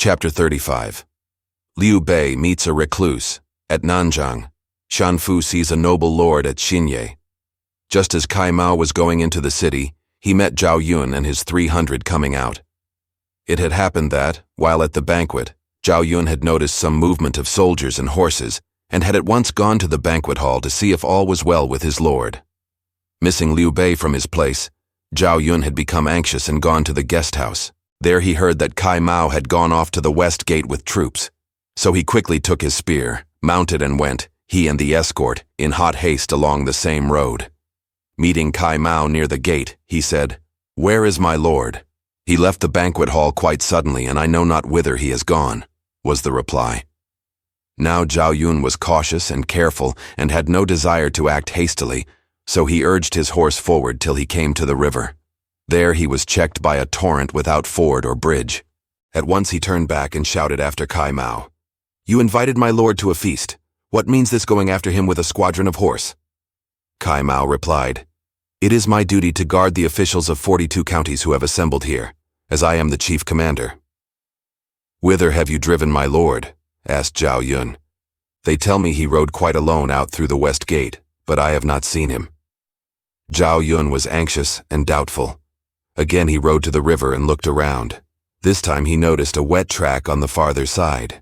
Chapter 35. Liu Bei meets a recluse. At Nanzhang, Shan sees a noble lord at Xinye. Just as Cao Cao was going into the city, he met Zhao Yun and his 300 coming out. It had happened that, while at the banquet, Zhao Yun had noticed some movement of soldiers and horses, and had at once gone to the banquet hall to see if all was well with his lord. Missing Liu Bei from his place, Zhao Yun had become anxious and gone to the guest house. There he heard that Cao Cao had gone off to the west gate with troops. So he quickly took his spear, mounted and went, he and the escort, in hot haste along the same road. Meeting Cao Cao near the gate, he said, "Where is my lord? He left the banquet hall quite suddenly, and I know not whither he has gone," was the reply. Now Zhao Yun was cautious and careful and had no desire to act hastily, so he urged his horse forward till he came to the river. There he was checked by a torrent without ford or bridge. At once he turned back and shouted after Cao Cao, "You invited my lord to a feast. What means this going after him with a squadron of horse?" Cao Cao replied, "It is my duty to guard the officials of 42 counties who have assembled here, as I am the chief commander." "Whither have you driven my lord?" asked Zhao Yun. "They tell me he rode quite alone out through the west gate, but I have not seen him." Zhao Yun was anxious and doubtful. Again he rode to the river and looked around. This time he noticed a wet track on the farther side.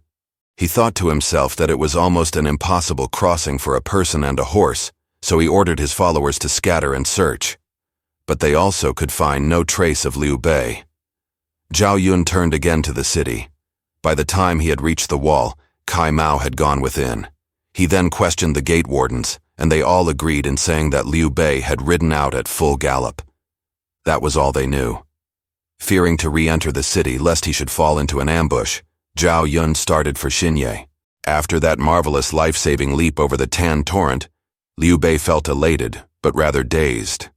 He thought to himself that it was almost an impossible crossing for a person and a horse, so he ordered his followers to scatter and search. But they also could find no trace of Liu Bei. Zhao Yun turned again to the city. By the time he had reached the wall, Cao Cao had gone within. He then questioned the gate wardens, and they all agreed in saying that Liu Bei had ridden out at full gallop. That was all they knew. Fearing to re-enter the city lest he should fall into an ambush, Zhao Yun started for Xinye. After that marvelous life-saving leap over the Tan torrent, Liu Bei felt elated, but rather dazed.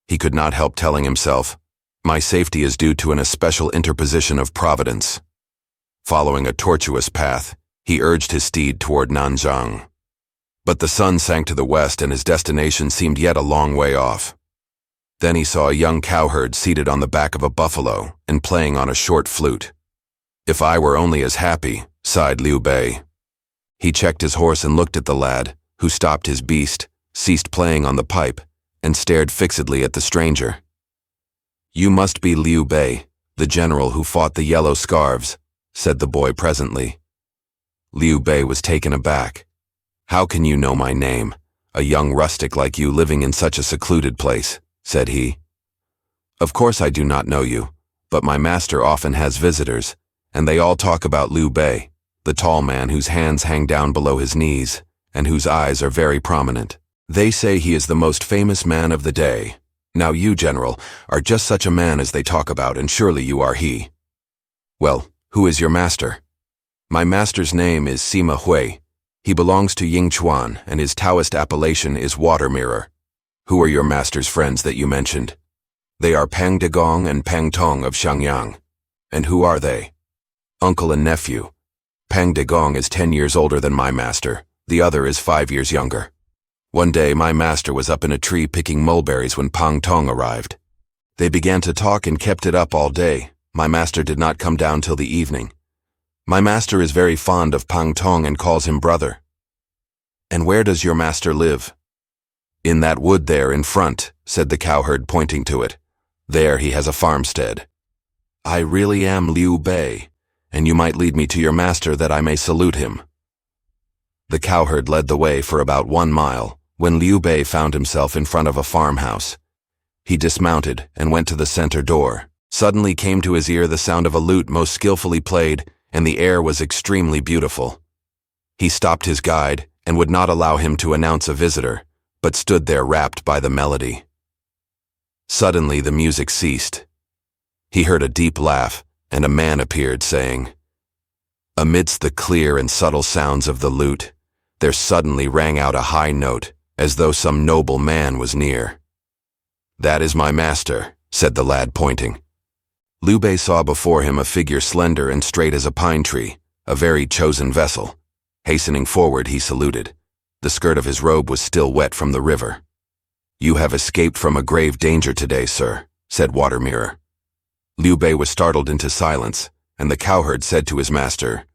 He could not help telling himself, "My safety is due to an especial interposition of providence." Following a tortuous path, he urged his steed toward Nanzhang. But the sun sank to the west and his destination seemed yet a long way off. Then he saw a young cowherd seated on the back of a buffalo and playing on a short flute. "If I were only as happy," sighed Liu Bei. He checked his horse and looked at the lad, who stopped his beast, ceased playing on the pipe, and stared fixedly at the stranger. "You must be Liu Bei, the general who fought the yellow scarves," said the boy presently. Liu Bei was taken aback. "How can you know my name, a young rustic like you living in such a secluded place?" said he. "Of course I do not know you, but my master often has visitors, and they all talk about Liu Bei, the tall man whose hands hang down below his knees, and whose eyes are very prominent. They say he is the most famous man of the day. Now you, General, are just such a man as they talk about, and surely you are he." "Well, who is your master?" "My master's name is Sima Hui. He belongs to Yingchuan, and his Taoist appellation is Water Mirror." "Who are your master's friends that you mentioned?" "They are Pang Degong and Pang Tong of Xiangyang." "And who are they?" "Uncle and nephew. Pang Degong is 10 years older than my master, the other is 5 years younger. One day my master was up in a tree picking mulberries when Pang Tong arrived. They began to talk and kept it up all day. My master did not come down till the evening. My master is very fond of Pang Tong and calls him brother." "And where does your master live?" "In that wood there in front," said the cowherd, pointing to it. "There he has a farmstead." "I really am Liu Bei, and you might lead me to your master that I may salute him." The cowherd led the way for about 1 mile, when Liu Bei found himself in front of a farmhouse. He dismounted and went to the center door. Suddenly came to his ear the sound of a lute most skillfully played, and the air was extremely beautiful. He stopped his guide and would not allow him to announce a visitor, but stood there rapt by the melody. Suddenly the music ceased. He heard a deep laugh, and a man appeared, saying, "Amidst the clear and subtle sounds of the lute, there suddenly rang out a high note, as though some noble man was near." "That is my master," said the lad, pointing. Liu Bei saw before him a figure slender and straight as a pine tree, a very chosen vessel. Hastening forward, he saluted. The skirt of his robe was still wet from the river. "You have escaped from a grave danger today, sir," said Water Mirror. Liu Bei was startled into silence, and the cowherd said to his master,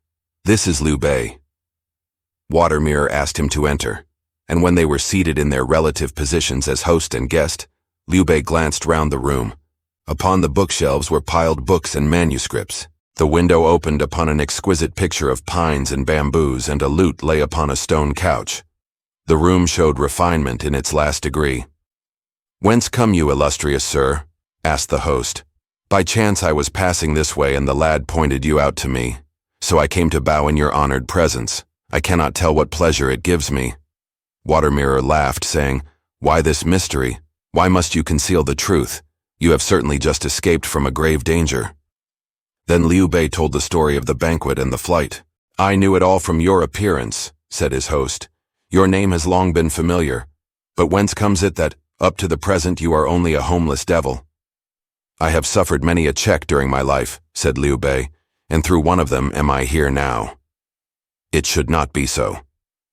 "This is Liu Bei." Water Mirror asked him to enter, and when they were seated in their relative positions as host and guest, Liu Bei glanced round the room. Upon the bookshelves were piled books and manuscripts. The window opened upon an exquisite picture of pines and bamboos, and a lute lay upon a stone couch. The room showed refinement in its last degree. "Whence come you, illustrious sir?" asked the host. "By chance I was passing this way, and the lad pointed you out to me, so I came to bow in your honored presence. I cannot tell what pleasure it gives me." Water Mirror laughed, saying, "Why this mystery? Why must you conceal the truth? You have certainly just escaped from a grave danger." Then Liu Bei told the story of the banquet and the flight. "I knew it all from your appearance," said his host. "Your name has long been familiar, but whence comes it that, up to the present, you are only a homeless devil?" "I have suffered many a check during my life," said Liu Bei, "and through one of them am I here now." "It should not be so,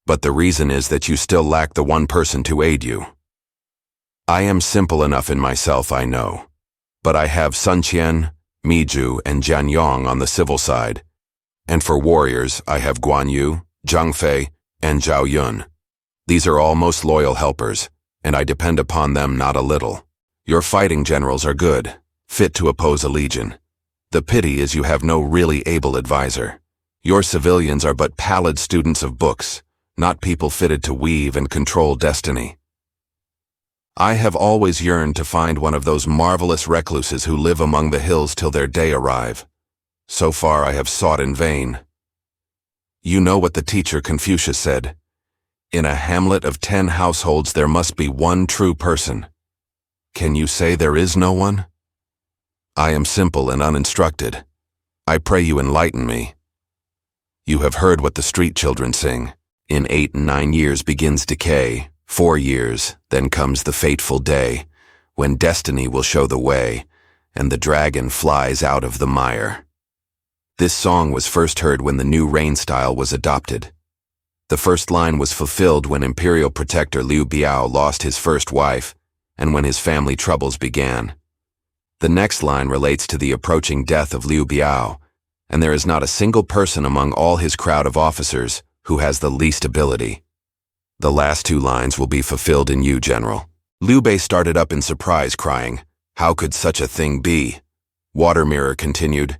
but the reason is that you still lack the one person to aid you. I am simple enough in myself, I know, but I have Sun Quan, Miju, and Jian Yong on the civil side, and for warriors I have Guan Yu, Zhang Fei, and Zhao Yun. These are all most loyal helpers, and I depend upon them not a little. Your fighting generals are good, fit to oppose a legion. The pity is you have no really able advisor. Your civilians are but pallid students of books, not people fitted to weave and control destiny. I have always yearned to find one of those marvelous recluses who live among the hills till their day arrive. So far I have sought in vain. You know what the teacher Confucius said. In a hamlet of 10 households there must be one true person. Can you say there is no one? I am simple and uninstructed. I pray you enlighten me. You have heard what the street children sing. In 8 and 9 years begins decay. 4 years, then comes the fateful day, when destiny will show the way, and the dragon flies out of the mire. This song was first heard when the new reign style was adopted. The first line was fulfilled when imperial protector Liu Bei lost his first wife, and when his family troubles began. The next line relates to the approaching death of Liu Bei, and there is not a single person among all his crowd of officers who has the least ability. The last 2 lines will be fulfilled in you, General. Liu Bei started up in surprise, crying, "How could such a thing be?" Water Mirror continued,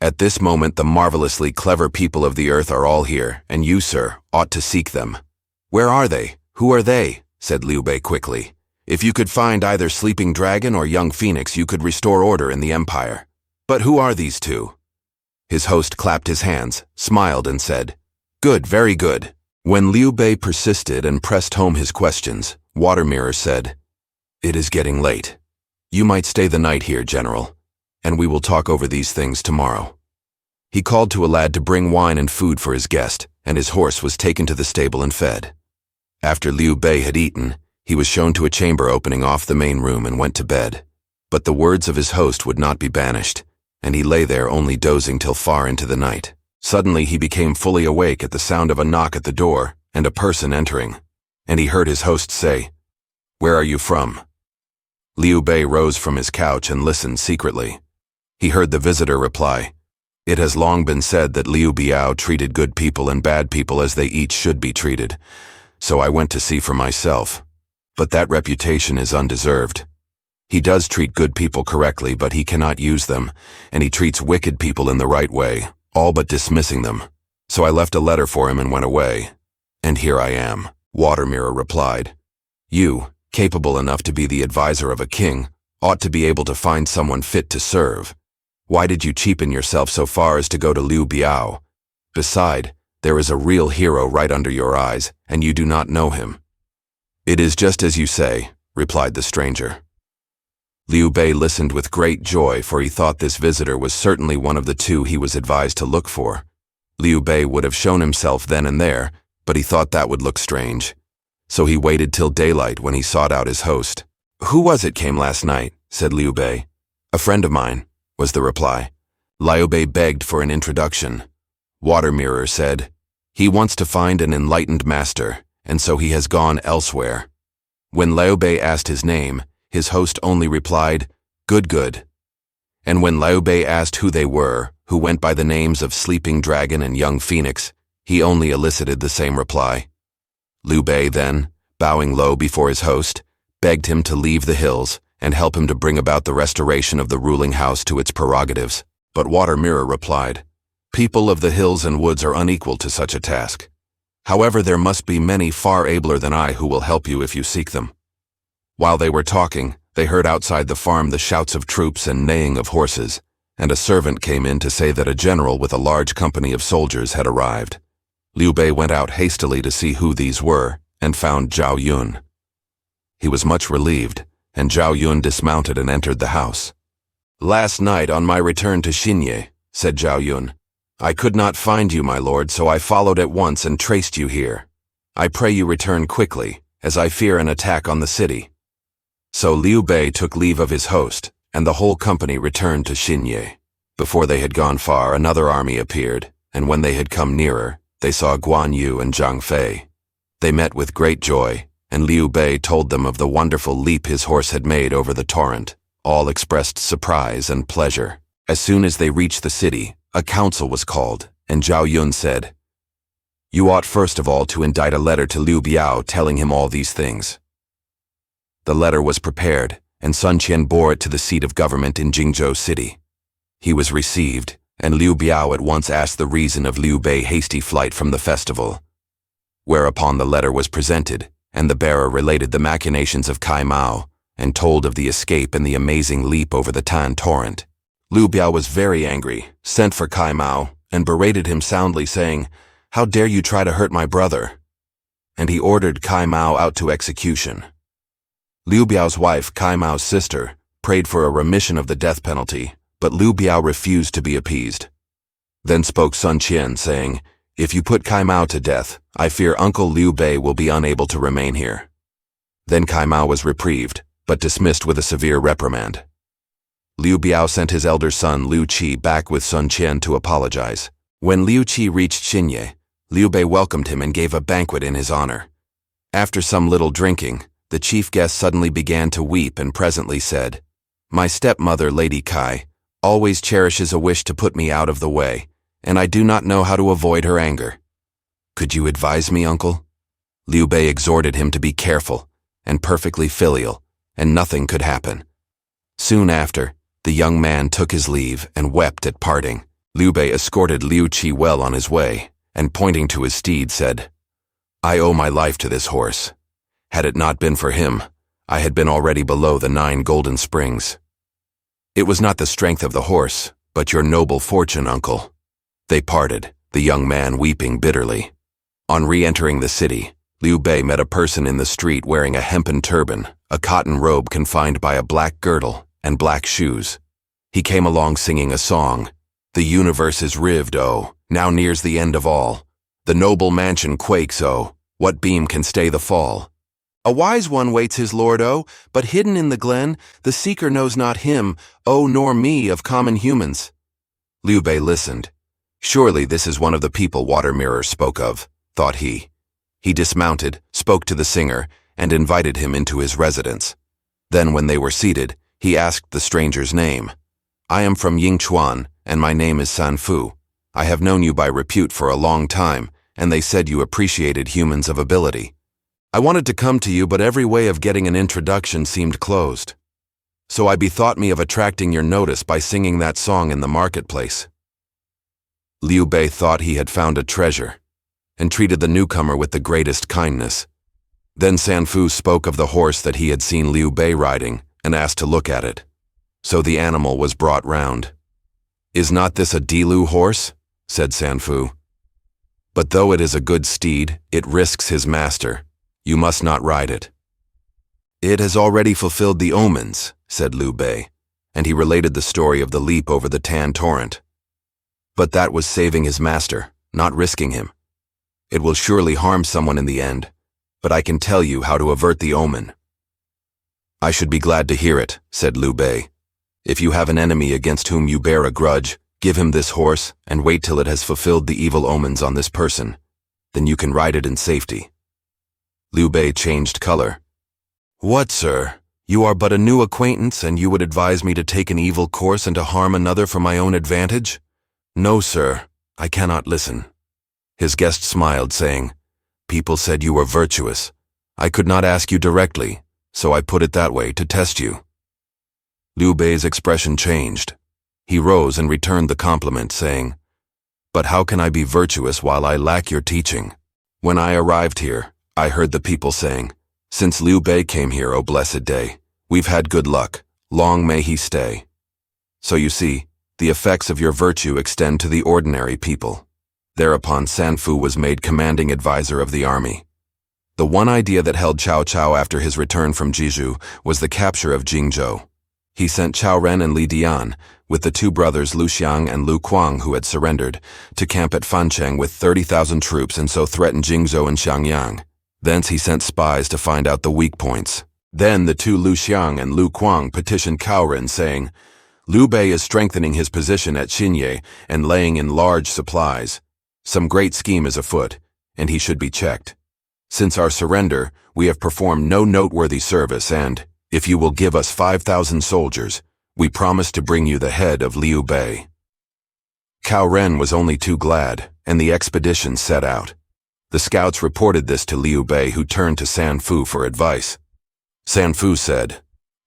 "At this moment the marvelously clever people of the earth are all here, and you, sir, ought to seek them." "Where are they? Who are they?" said Liu Bei quickly. "If you could find either Sleeping Dragon or Young Phoenix, you could restore order in the empire. But who are these 2? His host clapped his hands, smiled, and said, "Good, very good." When Liu Bei persisted and pressed home his questions, Water Mirror said, "It is getting late. You might stay the night here, General, and we will talk over these things tomorrow." He called to a lad to bring wine and food for his guest, and his horse was taken to the stable and fed. After Liu Bei had eaten, he was shown to a chamber opening off the main room and went to bed. But the words of his host would not be banished, and he lay there only dozing till far into the night. Suddenly he became fully awake at the sound of a knock at the door and a person entering, and he heard his host say, "Where are you from?" Liu Bei rose from his couch and listened secretly. He heard the visitor reply, "It has long been said that Liu Bei treated good people and bad people as they each should be treated, so I went to see for myself. But that reputation is undeserved. He does treat good people correctly, but he cannot use them, and he treats wicked people in the right way, all but dismissing them. So I left a letter for him and went away. And here I am." Water Mirror replied, "You, capable enough to be the advisor of a king, ought to be able to find someone fit to serve. Why did you cheapen yourself so far as to go to Liu Bei? Beside, there is a real hero right under your eyes, and you do not know him." "It is just as you say," replied the stranger. Liu Bei listened with great joy, for he thought this visitor was certainly one of the 2 he was advised to look for. Liu Bei would have shown himself then and there, but he thought that would look strange. So he waited till daylight, when he sought out his host. "Who was it came last night?" said Liu Bei. "A friend of mine," was the reply. Liu Bei begged for an introduction. Water Mirror said, "He wants to find an enlightened master, and so he has gone elsewhere." When Liu Bei asked his name, his host only replied, "Good, good." And when Liu Bei asked who they were, who went by the names of Sleeping Dragon and Young Phoenix, he only elicited the same reply. Liu Bei then, bowing low before his host, begged him to leave the hills and help him to bring about the restoration of the ruling house to its prerogatives. But Water Mirror replied, "People of the hills and woods are unequal to such a task. However, there must be many far abler than I who will help you if you seek them." While they were talking, they heard outside the farm the shouts of troops and neighing of horses, and a servant came in to say that a general with a large company of soldiers had arrived. Liu Bei went out hastily to see who these were, and found Zhao Yun. He was much relieved, and Zhao Yun dismounted and entered the house. "Last night, on my return to Xinye," said Zhao Yun, "I could not find you, my lord, so I followed at once and traced you here. I pray you return quickly, as I fear an attack on the city." So Liu Bei took leave of his host, and the whole company returned to Xinye. Before they had gone far, another army appeared, and when they had come nearer, they saw Guan Yu and Zhang Fei. They met with great joy, and Liu Bei told them of the wonderful leap his horse had made over the torrent. All expressed surprise and pleasure. As soon as they reached the city, a council was called, and Zhao Yun said, "You ought first of all to indite a letter to Liu Biao telling him all these things." The letter was prepared, and Sun Quan bore it to the seat of government in Jingzhou City. He was received, and Liu Biao at once asked the reason of Liu Bei's hasty flight from the festival. Whereupon the letter was presented, and the bearer related the machinations of Cao Cao, and told of the escape and the amazing leap over the Tan torrent. Liu Biao was very angry, sent for Cao Cao, and berated him soundly, saying, "How dare you try to hurt my brother?" And he ordered Cao Cao out to execution. Liu Biao's wife, Cao Cao's sister, prayed for a remission of the death penalty, but Liu Biao refused to be appeased. Then spoke Sun Quan, saying, "If you put Cao Cao to death, I fear Uncle Liu Bei will be unable to remain here." Then Cao Cao was reprieved, but dismissed with a severe reprimand. Liu Biao sent his elder son Liu Qi back with Sun Quan to apologize. When Liu Qi reached Xinye, Liu Bei welcomed him and gave a banquet in his honor. After some little drinking, the chief guest suddenly began to weep and presently said, "My stepmother, Lady Kai, always cherishes a wish to put me out of the way, and I do not know how to avoid her anger. Could you advise me, uncle?" Liu Bei exhorted him to be careful and perfectly filial, and nothing could happen. Soon after, the young man took his leave and wept at parting. Liu Bei escorted Liu Qi well on his way, and pointing to his steed said, "I owe my life to this horse. Had it not been for him, I had been already below the 9 golden springs. It was not the strength of the horse, but your noble fortune, uncle." They parted, the young man weeping bitterly. On re-entering the city, Liu Bei met a person in the street wearing a hempen turban, a cotton robe confined by a black girdle, and black shoes. He came along singing a song. "The universe is rived, oh, now nears the end of all. The noble mansion quakes, oh, what beam can stay the fall? A wise one waits his lord, oh, but hidden in the glen, the seeker knows not him, oh, nor me of common humans." Liu Bei listened. Surely this is one of the people Water Mirror spoke of, thought he. He dismounted, spoke to the singer, and invited him into his residence. Then when they were seated, he asked the stranger's name. "I am from Yingchuan, and my name is San Fu. I have known you by repute for a long time, and they said you appreciated humans of ability. I wanted to come to you, but every way of getting an introduction seemed closed. So I bethought me of attracting your notice by singing that song in the marketplace." Liu Bei thought he had found a treasure, and treated the newcomer with the greatest kindness. Then San Fu spoke of the horse that he had seen Liu Bei riding, and asked to look at it. So the animal was brought round. "Is not this a Dilu horse?" said San Fu. "But though it is a good steed, it risks his master. You must not ride it." "It has already fulfilled the omens," said Liu Bei, and he related the story of the leap over the Tan torrent. "But that was saving his master, not risking him. It will surely harm someone in the end, but I can tell you how to avert the omen." "I should be glad to hear it," said Liu Bei. "If you have an enemy against whom you bear a grudge, give him this horse and wait till it has fulfilled the evil omens on this person. Then you can ride it in safety." Liu Bei changed color. "What, sir? You are but a new acquaintance, and you would advise me to take an evil course and to harm another for my own advantage? No, sir, I cannot listen. His guest smiled, saying, People said you were virtuous. I could not ask you directly, so I put it that way to test you. Liu Bei's expression changed. He rose and returned the compliment, saying, But how can I be virtuous while I lack your teaching? When I arrived here, I heard the people saying, Since Liu Bei came here, O blessed day, we've had good luck. Long may he stay. So you see, the effects of your virtue extend to the ordinary people. Thereupon San Fu was made commanding advisor of the army. The one idea that held Cao Cao after his return from Jizhu was the capture of Jingzhou. He sent Cao Ren and Li Dian, with the two brothers Lu Xiang and Lu Kuang who had surrendered, to camp at Fancheng with 30,000 troops and so threaten Jingzhou and Xiangyang. Thence he sent spies to find out the weak points. Then the two Lu Xiang and Lu Kuang petitioned Cao Ren, saying, Liu Bei is strengthening his position at Xinye and laying in large supplies. Some great scheme is afoot, and he should be checked. Since our surrender, we have performed no noteworthy service and, if you will give us 5,000 soldiers, we promise to bring you the head of Liu Bei. Cao Ren was only too glad, and the expedition set out. The scouts reported this to Liu Bei, who turned to San Fu for advice. San Fu said,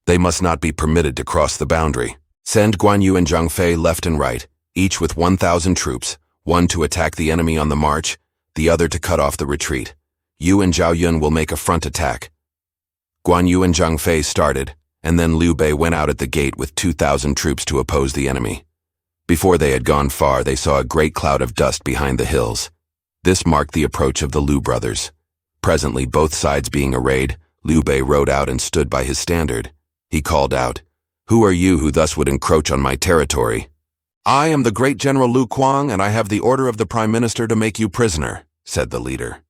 They must not be permitted to cross the boundary. Send Guan Yu and Zhang Fei left and right, each with 1,000 troops, one to attack the enemy on the march, the other to cut off the retreat. You and Zhao Yun will make a front attack. Guan Yu and Zhang Fei started, and then Liu Bei went out at the gate with 2,000 troops to oppose the enemy. Before they had gone far, they saw a great cloud of dust behind the hills. This marked the approach of the Liu brothers. Presently, both sides being arrayed, Liu Bei rode out and stood by his standard. He called out, Who are you who thus would encroach on my territory? I am the great General Lu Kuang, and I have the order of the Prime Minister to make you prisoner, said the leader.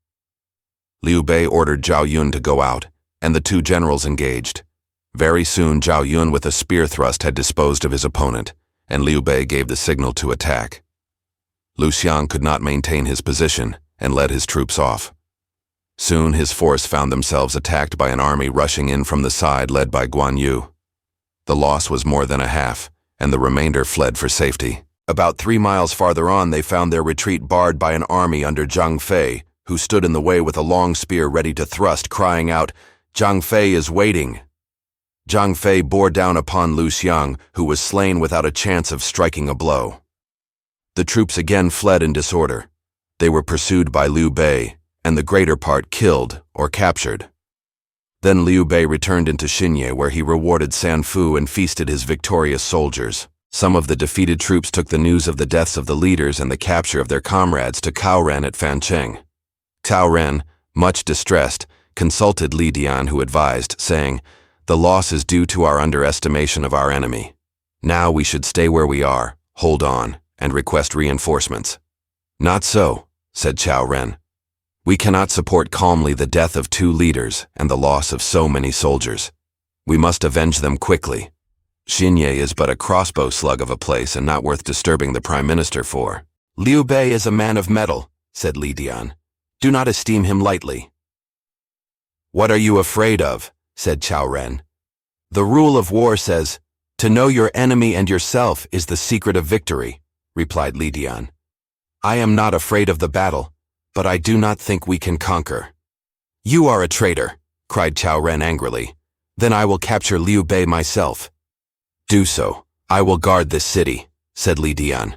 Liu Bei ordered Zhao Yun to go out, and the two generals engaged. Very soon Zhao Yun with a spear thrust had disposed of his opponent, and Liu Bei gave the signal to attack. Lu Xiang could not maintain his position and led his troops off. Soon his force found themselves attacked by an army rushing in from the side led by Guan Yu. The loss was more than a half, and the remainder fled for safety. About 3 miles farther on, they found their retreat barred by an army under Zhang Fei, who stood in the way with a long spear ready to thrust, crying out, Zhang Fei is waiting. Zhang Fei bore down upon Lu Xiang, who was slain without a chance of striking a blow. The troops again fled in disorder. They were pursued by Liu Bei, and the greater part killed or captured. Then Liu Bei returned into Xinye, where he rewarded San Fu and feasted his victorious soldiers. Some of the defeated troops took the news of the deaths of the leaders and the capture of their comrades to Cao Ren at Fancheng. Cao Ren, much distressed, consulted Li Dian, who advised, saying, The loss is due to our underestimation of our enemy. Now we should stay where we are, hold on, and request reinforcements. Not so, said Cao Ren. We cannot support calmly the death of 2 leaders and the loss of so many soldiers. We must avenge them quickly. Xinye is but a crossbow slug of a place and not worth disturbing the Prime Minister for. Liu Bei is a man of mettle, said Li Dian. Do not esteem him lightly. What are you afraid of? Said Cao Ren. The rule of war says, To know your enemy and yourself is the secret of victory, replied Li Dian. I am not afraid of the battle, but I do not think we can conquer. You are a traitor, cried Cao Ren angrily. Then I will capture Liu Bei myself. Do so. I will guard this city, said Li Dian.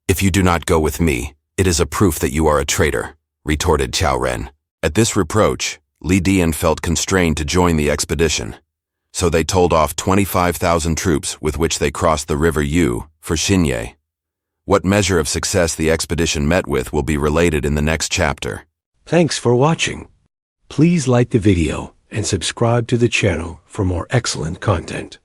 If you do not go with me, it is a proof that you are a traitor, retorted Cao Ren. At this reproach, Li Dian felt constrained to join the expedition. So they told off 25,000 troops with which they crossed the river Yu for Xinye. What measure of success the expedition met with will be related in the next chapter. Thanks for watching. Please like the video and subscribe to the channel for more excellent content.